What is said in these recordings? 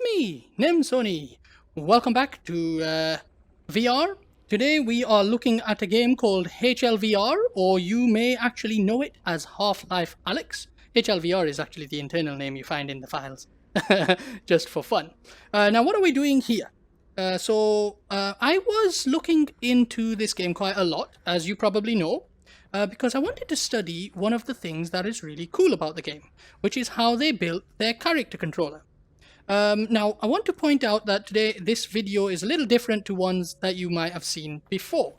me, Sony. Welcome back to VR. Today we are looking at a game called HLVR, or you may actually know it as Half-Life Alyx. HLVR is actually the internal name you find in the files, just for fun. Now, what are we doing here? I was looking into this game quite a lot, as you probably know, because I wanted to study one of the things that is really cool about the game, which is how they built their character controller. Now, I want to point out that today this video is a little different to ones that you might have seen before.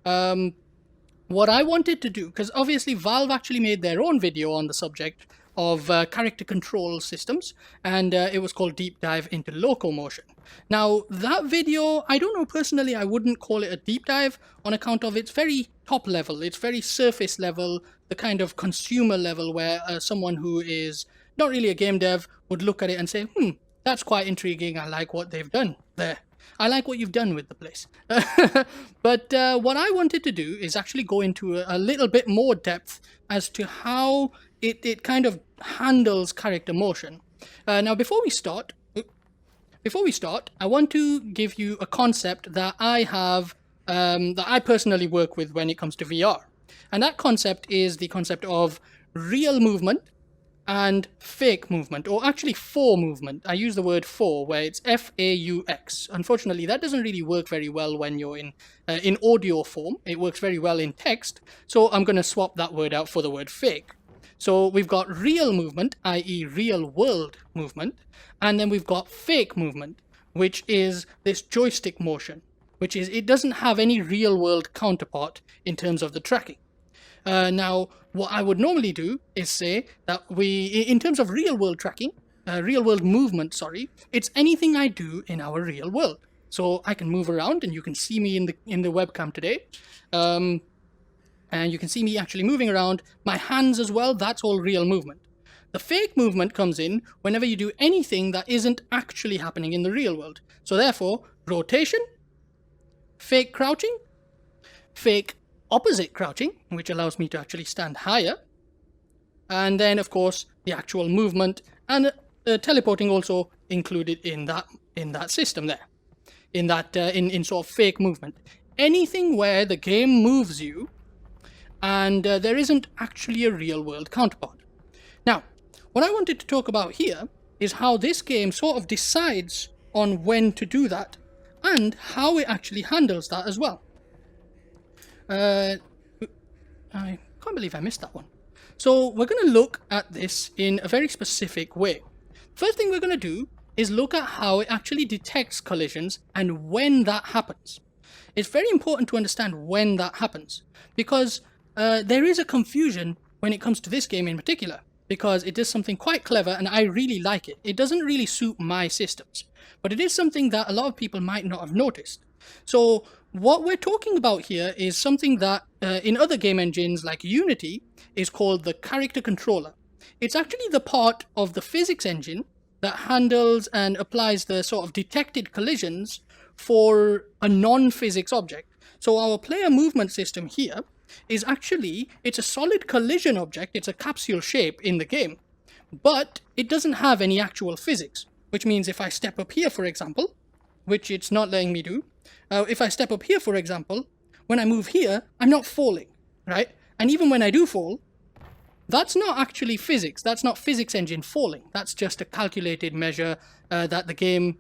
What I wanted to do, because obviously Valve actually made their own video on the subject of character control systems, and it was called Deep Dive into Locomotion. Now, that video, I don't know, personally, I wouldn't call it a deep dive on account of it's very top level, it's very surface level, the kind of consumer level where someone who is not really a game dev would look at it and say, that's quite intriguing, I like what they've done there. I like what you've done with the place. But what I wanted to do is actually go into a little bit more depth as to how it kind of handles character motion. Now, before we start, I want to give you a concept that I have, that I personally work with when it comes to VR. And that concept is the concept of real movement and fake movement, or actually for movement. I use the word for, where it's F-A-U-X. Unfortunately, that doesn't really work very well when you're in audio form. It works very well in text, so I'm going to swap that word out for the word fake. So we've got real movement, i.e. real world movement, and then we've got fake movement, which is this joystick motion, which is, it doesn't have any real world counterpart in terms of the tracking. Now, what I would normally do is say that in terms of real world tracking, real world movement, it's anything I do in our real world. So I can move around, and you can see me in the webcam today. And you can see me actually moving around. My hands as well, that's all real movement. The fake movement comes in whenever you do anything that isn't actually happening in the real world. So therefore, rotation, fake crouching, fake opposite crouching, which allows me to actually stand higher, and then of course the actual movement, and teleporting also included in that system there, in sort of fake movement. Anything where the game moves you and there isn't actually a real world counterpart. Now, what I wanted to talk about here is how this game sort of decides on when to do that, and how it actually handles that as well. I can't believe I missed that one. So we're going to look at this in a very specific way. First thing we're going to do is look at how it actually detects collisions and when that happens. It's very important to understand when that happens, because there is a confusion when it comes to this game in particular, because it does something quite clever and I really like it. It doesn't really suit my systems, but it is something that a lot of people might not have noticed. So what we're talking about here is something that in other game engines like Unity is called the character controller. It's actually the part of the physics engine that handles and applies the sort of detected collisions for a non-physics object. So our player movement system here is actually, it's a solid collision object, it's a capsule shape in the game, but it doesn't have any actual physics, which means if I step up here, for example, which it's not letting me do, if I step up here, for example, when I move here, I'm not falling, right? And even when I do fall, that's not actually physics. That's not physics engine falling. That's just a calculated measure that the game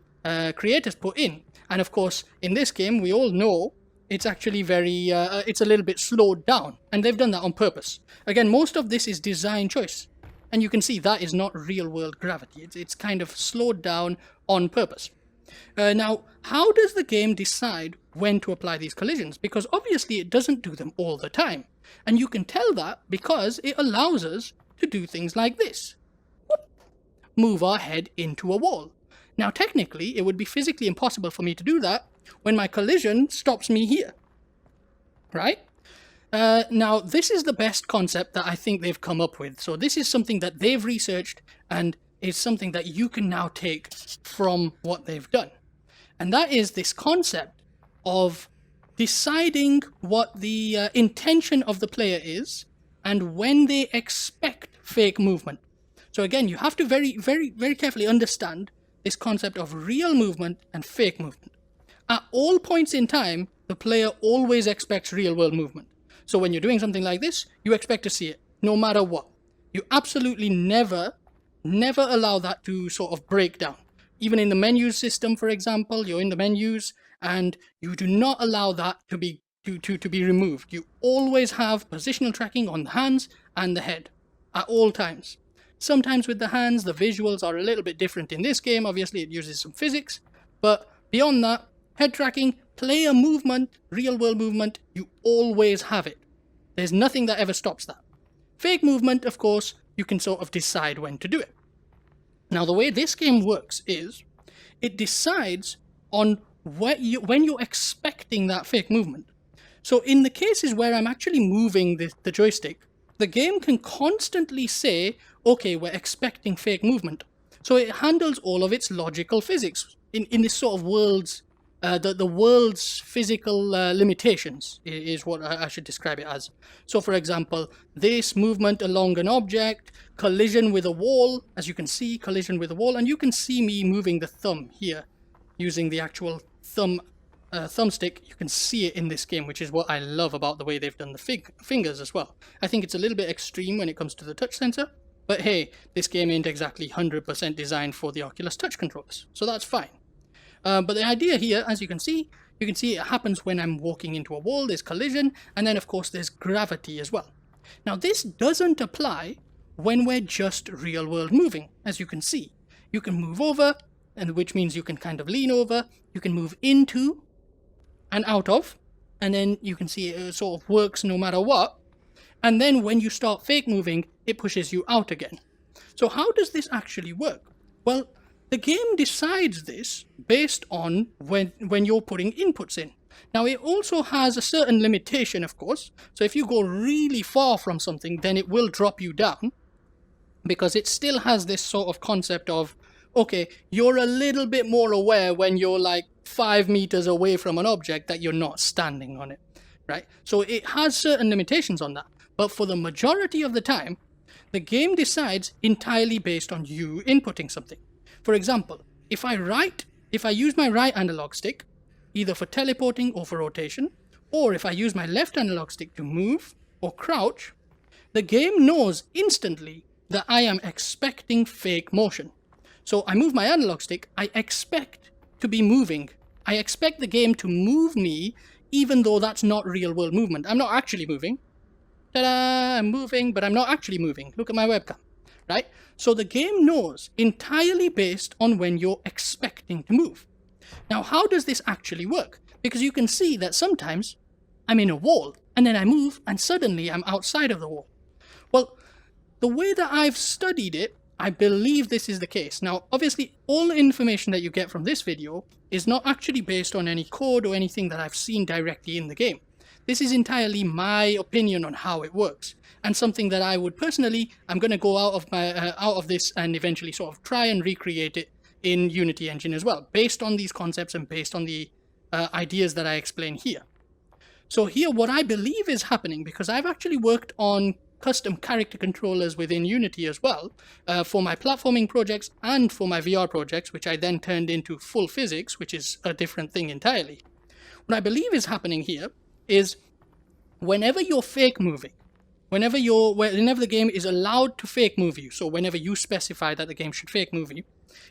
creators put in. And of course, in this game, we all know it's actually very, it's a little bit slowed down. And they've done that on purpose. Again, most of this is design choice. And you can see that is not real world gravity. It's kind of slowed down on purpose. Now, how does the game decide when to apply these collisions? Because obviously it doesn't do them all the time. And you can tell that because it allows us to do things like this. Whoop, move our head into a wall. Now, technically, it would be physically impossible for me to do that when my collision stops me here. Right? Now, this is the best concept that I think they've come up with. So this is something that they've researched, and is something that you can now take from what they've done. And that is this concept of deciding what the intention of the player is and when they expect fake movement. So again, you have to very, very, very carefully understand this concept of real movement and fake movement. At all points in time, the player always expects real world movement. So when you're doing something like this, you expect to see it, no matter what. You absolutely never allow that to sort of break down. Even in the menu system, for example, you're in the menus and you do not allow that to be removed. You always have positional tracking on the hands and the head at all times. Sometimes with the hands, the visuals are a little bit different in this game. Obviously, it uses some physics, but beyond that, head tracking, player movement, real world movement, you always have it. There's nothing that ever stops that. Fake movement, of course, you can sort of decide when to do it. Now, the way this game works is it decides on when you're expecting that fake movement. So in the cases where I'm actually moving the joystick, the game can constantly say, okay, we're expecting fake movement. So it handles all of its logical physics in this sort of world's, the world's physical limitations is what I should describe it as. So for example, this movement along an object, collision with a wall, as you can see, collision with a wall, and you can see me moving the thumb here, using the actual thumbstick. You can see it in this game, which is what I love about the way they've done the fingers as well. I think it's a little bit extreme when it comes to the touch sensor, but hey, this game ain't exactly 100% designed for the Oculus touch controllers, so that's fine. But the idea here, as you can see it happens when I'm walking into a wall, there's collision, and then of course there's gravity as well. Now this doesn't apply when we're just real world moving. As you can see, you can move over, and which means you can kind of lean over, you can move into and out of, and then you can see it sort of works no matter what. And then when you start fake moving, it pushes you out again. So how does this actually work? Well, the game decides this based on when you're putting inputs in. Now it also has a certain limitation, of course. So if you go really far from something, then it will drop you down, because it still has this sort of concept of, okay, you're a little bit more aware when you're like 5 meters away from an object that you're not standing on it, right? So it has certain limitations on that. But for the majority of the time, the game decides entirely based on you inputting something. For example, if I use my right analog stick, either for teleporting or for rotation, or if I use my left analog stick to move or crouch, the game knows instantly that I am expecting fake motion. So I move my analog stick, I expect to be moving. I expect the game to move me, even though that's not real world movement. I'm not actually moving. Ta-da! I'm moving, but I'm not actually moving. Look at my webcam, right? So the game knows entirely based on when you're expecting to move. Now, how does this actually work? Because you can see that sometimes I'm in a wall, and then I move, and suddenly I'm outside of the wall. Well, the way that I've studied it, I believe this is the case. Now, obviously, all the information that you get from this video is not actually based on any code or anything that I've seen directly in the game. This is entirely my opinion on how it works, and something that I would personally, I'm going to go out of this and eventually sort of try and recreate it in Unity Engine as well, based on these concepts and based on the ideas that I explain here. So here, what I believe is happening, because I've actually worked on custom character controllers within Unity as well, for my platforming projects and for my VR projects, which I then turned into full physics, which is a different thing entirely. What I believe is happening here is whenever you're fake moving, whenever the game is allowed to fake move you, so whenever you specify that the game should fake move you,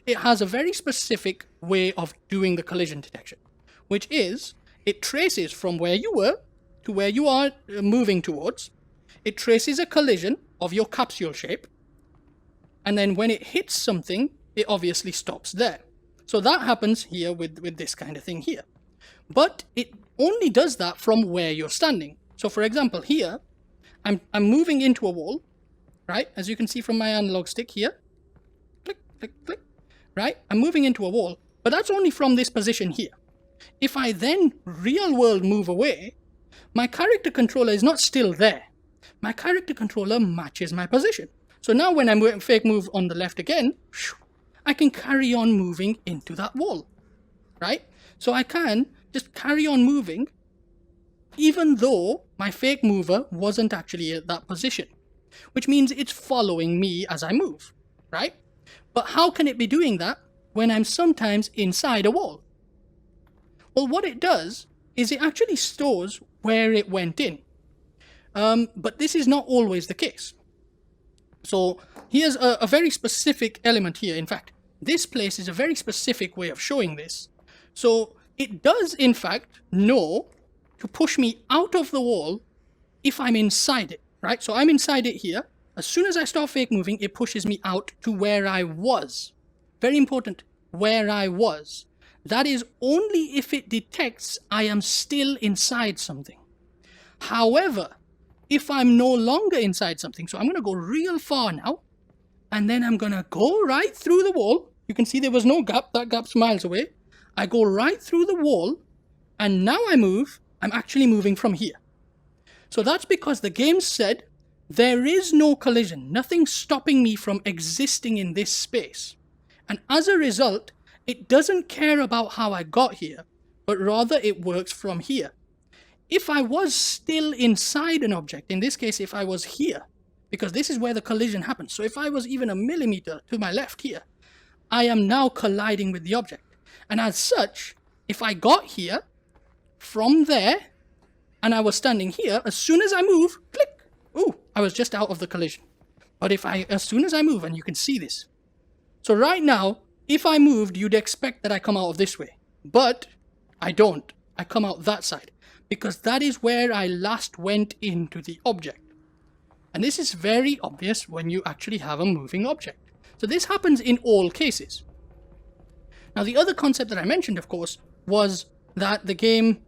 it has a very specific way of doing the collision detection, which is it traces from where you were to where you are moving towards. It traces a collision of your capsule shape, and then when it hits something, it obviously stops there. So that happens here with this kind of thing here. But it only does that from where you're standing. So for example, here, I'm moving into a wall, right? As you can see from my analog stick here. Click, click, click, right? I'm moving into a wall, but that's only from this position here. If I then real world move away, my character controller is not still there. My character controller matches my position. So now when I'm fake move on the left again, I can carry on moving into that wall, right? So I can just carry on moving even though my fake mover wasn't actually at that position, which means it's following me as I move, right? But how can it be doing that when I'm sometimes inside a wall? Well, what it does is it actually stores where it went in. But this is not always the case. So here's a very specific element here. In fact, this place is a very specific way of showing this. So it does, in fact, know to push me out of the wall if I'm inside it, right? So I'm inside it here. As soon as I start fake moving, it pushes me out to where I was. Very important, where I was. That is only if it detects I am still inside something. However, if I'm no longer inside something, so I'm going to go real far now, and then I'm going to go right through the wall. You can see there was no gap. That gap's miles away. I go right through the wall, and now I move. I'm actually moving from here. So that's because the game said there is no collision, nothing stopping me from existing in this space. And as a result, it doesn't care about how I got here, but rather it works from here. If I was still inside an object, in this case if I was here, because this is where the collision happens, so if I was even a millimeter to my left here, I am now colliding with the object. And as such, if I got here, from there, and I was standing here, as soon as I move, click, ooh, I was just out of the collision. But as soon as I move, and you can see this. So right now, if I moved, you'd expect that I come out of this way. But I don't. I come out that side. Because that is where I last went into the object. And this is very obvious when you actually have a moving object. So this happens in all cases. Now the other concept that I mentioned, of course, was that the game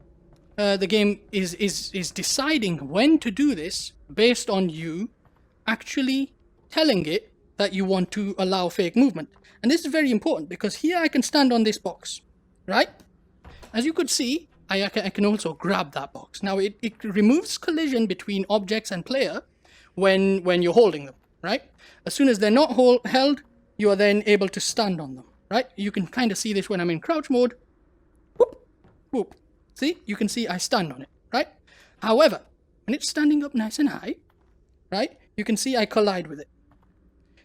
is deciding when to do this based on you actually telling it that you want to allow fake movement. And this is very important because here I can stand on this box, right? As you could see, I can also grab that box. Now it removes collision between objects and player when you're holding them, right? As soon as they're not held, you are then able to stand on them, right? You can kind of see this when I'm in crouch mode. Whoop, whoop. See, you can see I stand on it, right? However, when it's standing up nice and high, right, you can see I collide with it.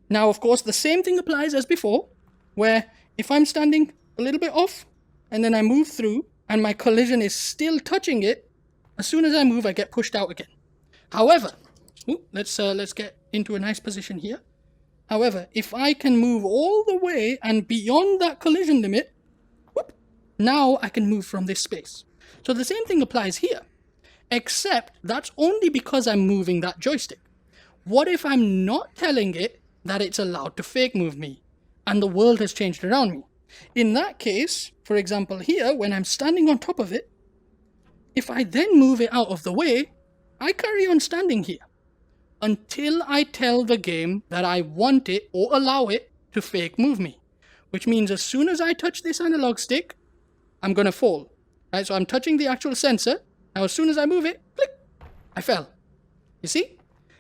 Now, of course, the same thing applies as before, where if I'm standing a little bit off, and then I move through, and my collision is still touching it, as soon as I move, I get pushed out again. However, let's get into a nice position here. However, if I can move all the way and beyond that collision limit, whoop, now I can move from this space. So the same thing applies here, except that's only because I'm moving that joystick. What if I'm not telling it that it's allowed to fake move me, and the world has changed around me? In that case, for example here, when I'm standing on top of it, if I then move it out of the way, I carry on standing here until I tell the game that I want it or allow it to fake move me. Which means as soon as I touch this analog stick, I'm going to fall. Right? So I'm touching the actual sensor. Now as soon as I move it, click, I fell. You see?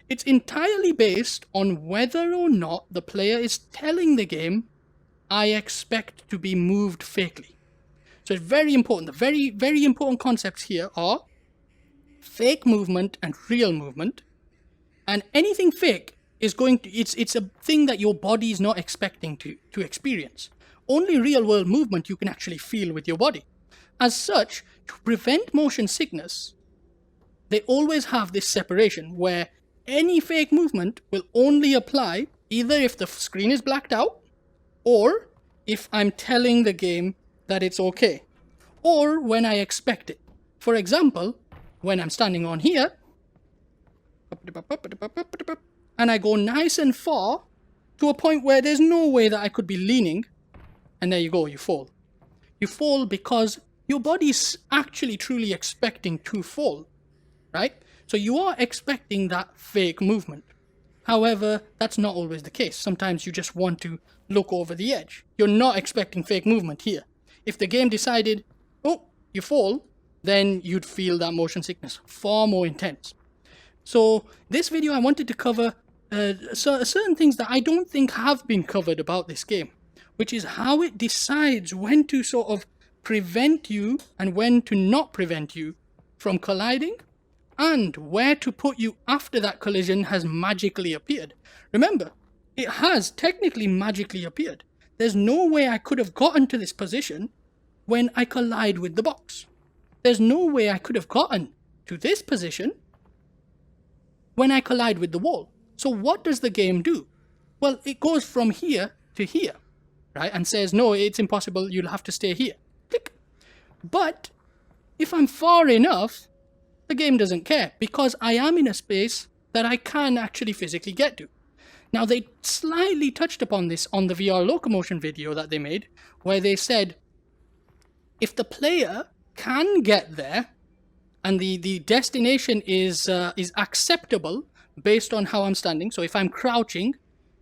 It's entirely based on whether or not the player is telling the game, I expect to be moved fakely. So it's very important. The very, very important concepts here are fake movement and real movement. And anything fake is going to, it's a thing that your body is not expecting to experience. Only real world movement you can actually feel with your body. As such, to prevent motion sickness, they always have this separation where any fake movement will only apply either if the screen is blacked out, or if I'm telling the game that it's okay, or when I expect it. For example, when I'm standing on here, and I go nice and far to a point where there's no way that I could be leaning, and there you go, you fall. You fall because your body's actually truly expecting to fall, right? So you are expecting that fake movement. However, that's not always the case. Sometimes you just want to look over the edge. You're not expecting fake movement here. If the game decided, oh, you fall, then you'd feel that motion sickness far more intense. So this video, I wanted to cover certain things that I don't think have been covered about this game, which is how it decides when to sort of prevent you and when to not prevent you from colliding, and where to put you after that collision has magically appeared. Remember, it has technically magically appeared. there's no way I could have gotten to this position when I collide with the box. There's no way I could have gotten to this position when I collide with the wall. So what does the game do? Well, it goes from here to here, right? And says, no, it's impossible, you'll have to stay here. Click. But if I'm far enough, the game doesn't care, because I am in a space that I can actually physically get to. Now, they slightly touched upon this on the VR locomotion video that they made, where they said, if the player can get there, and the destination is acceptable based on how I'm standing. So if I'm crouching,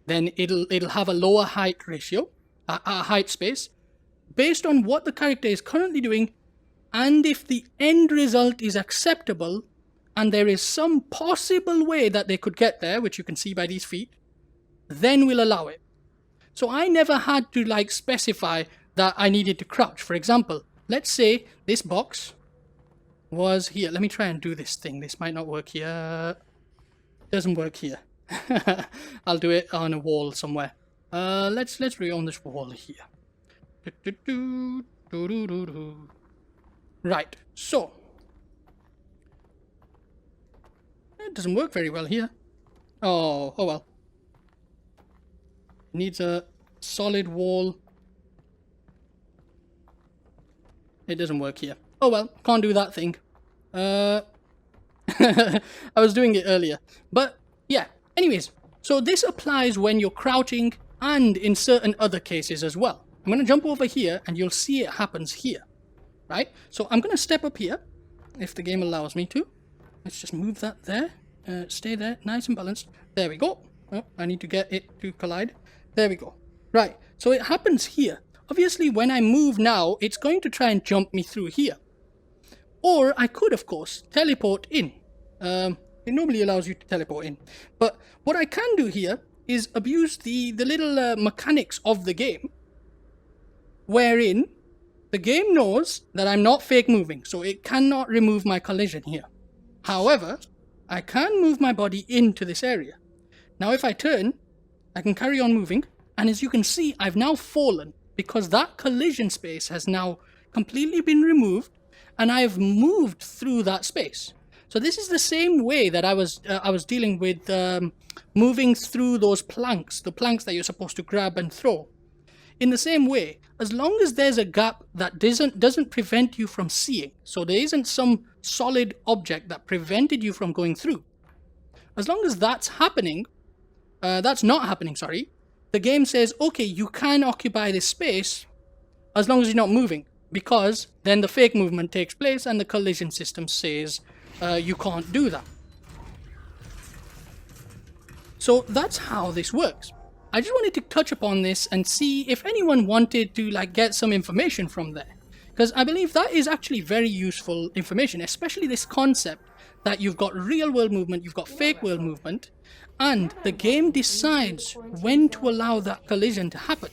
then it'll have a lower height ratio, a height space, based on what the character is currently doing, and if the end result is acceptable, and there is some possible way that they could get there, which you can see by these feet, then we'll allow it. So I never had to like specify that I needed to crouch. For example, let's say this box was here. Let me try and do this thing. This might not work here. Doesn't work here. I'll do it on a wall somewhere. Let's do it on this wall here. Right, so it doesn't work very well here. Oh well. Needs a solid wall. It doesn't work here. Oh well, can't do that thing. I was doing it earlier. But yeah, anyways, so this applies when you're crouching and in certain other cases as well. I'm going to jump over here and you'll see it happens here. Right? So I'm going to step up here, if the game allows me to. Let's just move that there. Stay there, nice and balanced. There we go. Oh, I need to get it to collide. There we go. Right, so it happens here. Obviously, when I move now, it's going to try and jump me through here. Or I could, of course, teleport in. It normally allows you to teleport in. But what I can do here is abuse the little mechanics of the game, wherein the game knows that I'm not fake moving, so it cannot remove my collision here. However, I can move my body into this area. Now if I turn, I can carry on moving, and as you can see, I've now fallen, because that collision space has now completely been removed, and I've moved through that space. So this is the same way that I was dealing with moving through those planks, the planks that you're supposed to grab and throw. In the same way, as long as there's a gap that doesn't prevent you from seeing, so there isn't some solid object that prevented you from going through, as long as that's not happening, the game says, okay, you can occupy this space as long as you're not moving, because then the fake movement takes place and the collision system says you can't do that. So that's how this works. I just wanted to touch upon this and see if anyone wanted to get some information from there, because I believe that is actually very useful information, especially this concept that you've got real world movement, you've got fake world movement, and the game decides when to allow that collision to happen.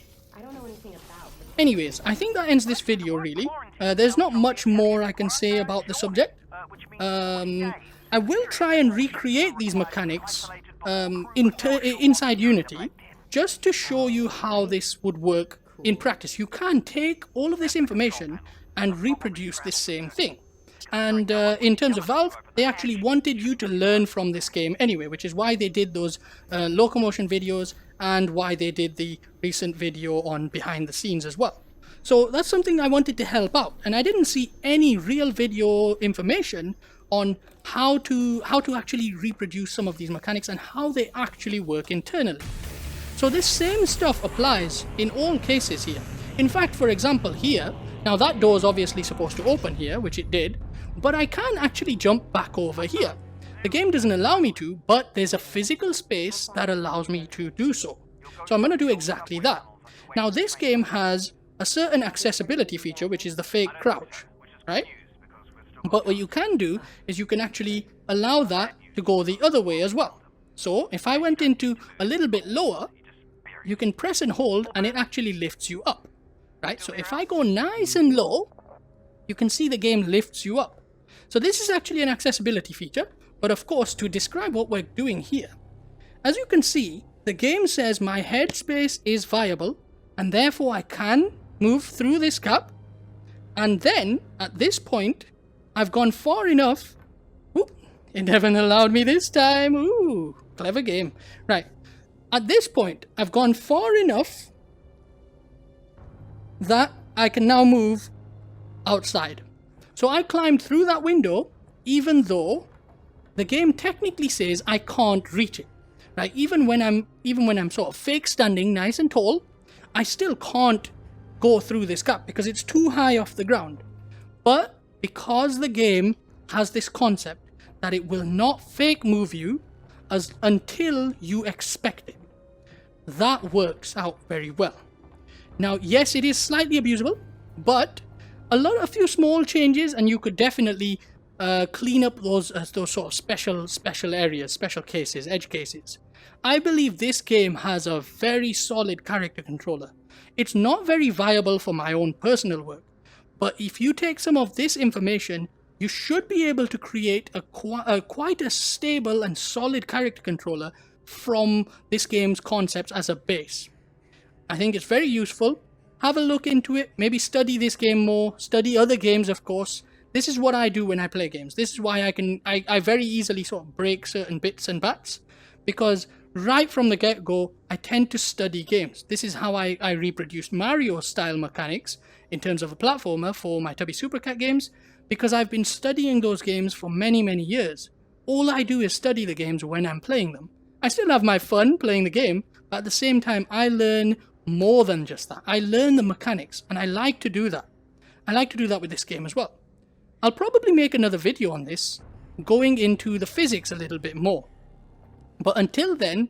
Anyways, I think that ends this video really. There's not much more I can say about the subject. I will try and recreate these mechanics inside Unity, just to show you how this would work in practice. You can take all of this information and reproduce this same thing. And in terms of Valve, they actually wanted you to learn from this game anyway, which is why they did those locomotion videos and why they did the recent video on behind the scenes as well. So that's something I wanted to help out, and I didn't see any real video information on how to actually reproduce some of these mechanics and how they actually work internally. So this same stuff applies in all cases here. In fact, for example, here, now that door is obviously supposed to open here, which it did, but I can actually jump back over here. The game doesn't allow me to, but there's a physical space that allows me to do so. So I'm going to do exactly that. Now this game has a certain accessibility feature, which is the fake crouch, right? But what you can do is you can actually allow that to go the other way as well. So if I went into a little bit lower, you can press and hold and it actually lifts you up, right? So if I go nice and low, you can see the game lifts you up. So this is actually an accessibility feature, but of course to describe what we're doing here. As you can see, the game says my head space is viable and therefore I can move through this gap. And then, at this point, I've gone far enough. Ooh, it haven't allowed me this time. Ooh, clever game. Right. At this point, I've gone far enough that I can now move outside. So I climbed through that window, even though the game technically says I can't reach it. Right? Even when I'm sort of fake standing, nice and tall, I still can't go through this gap because it's too high off the ground. But because the game has this concept that it will not fake move you until you expect it, that works out very well. Now, yes, it is slightly abusable, but a few small changes, and you could definitely clean up those sort of special areas, special cases, edge cases. I believe this game has a very solid character controller. It's not very viable for my own personal work, but if you take some of this information, you should be able to create quite a stable and solid character controller from this game's concepts as a base. I think it's very useful. Have a look into it, maybe study this game more, study other games, of course. This is what I do when I play games. This is why I very easily sort of break certain bits and bats, because right from the get-go, I tend to study games. This is how I reproduced Mario-style mechanics in terms of a platformer for my Tubby Super Cat games, because I've been studying those games for many, many years. All I do is study the games when I'm playing them. I still have my fun playing the game, but at the same time, I learn more than just that. I learn the mechanics, and I like to do that. I like to do that with this game as well. I'll probably make another video on this, going into the physics a little bit more. But until then,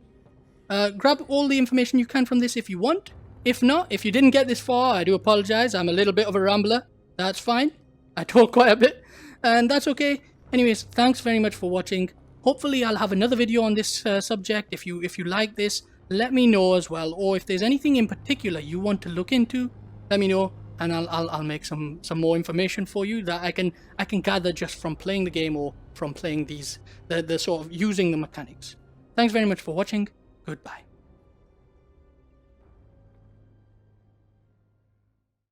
grab all the information you can from this if you want. If not, if you didn't get this far, I do apologize. I'm a little bit of a rambler. That's fine. I talk quite a bit, and that's okay. Anyways, thanks very much for watching. Hopefully, I'll have another video on this subject. If you like this, let me know as well. Or if there's anything in particular you want to look into, let me know, and I'll make some more information for you that I can gather just from playing the game or from playing the sort of using the mechanics. Thanks very much for watching. Goodbye.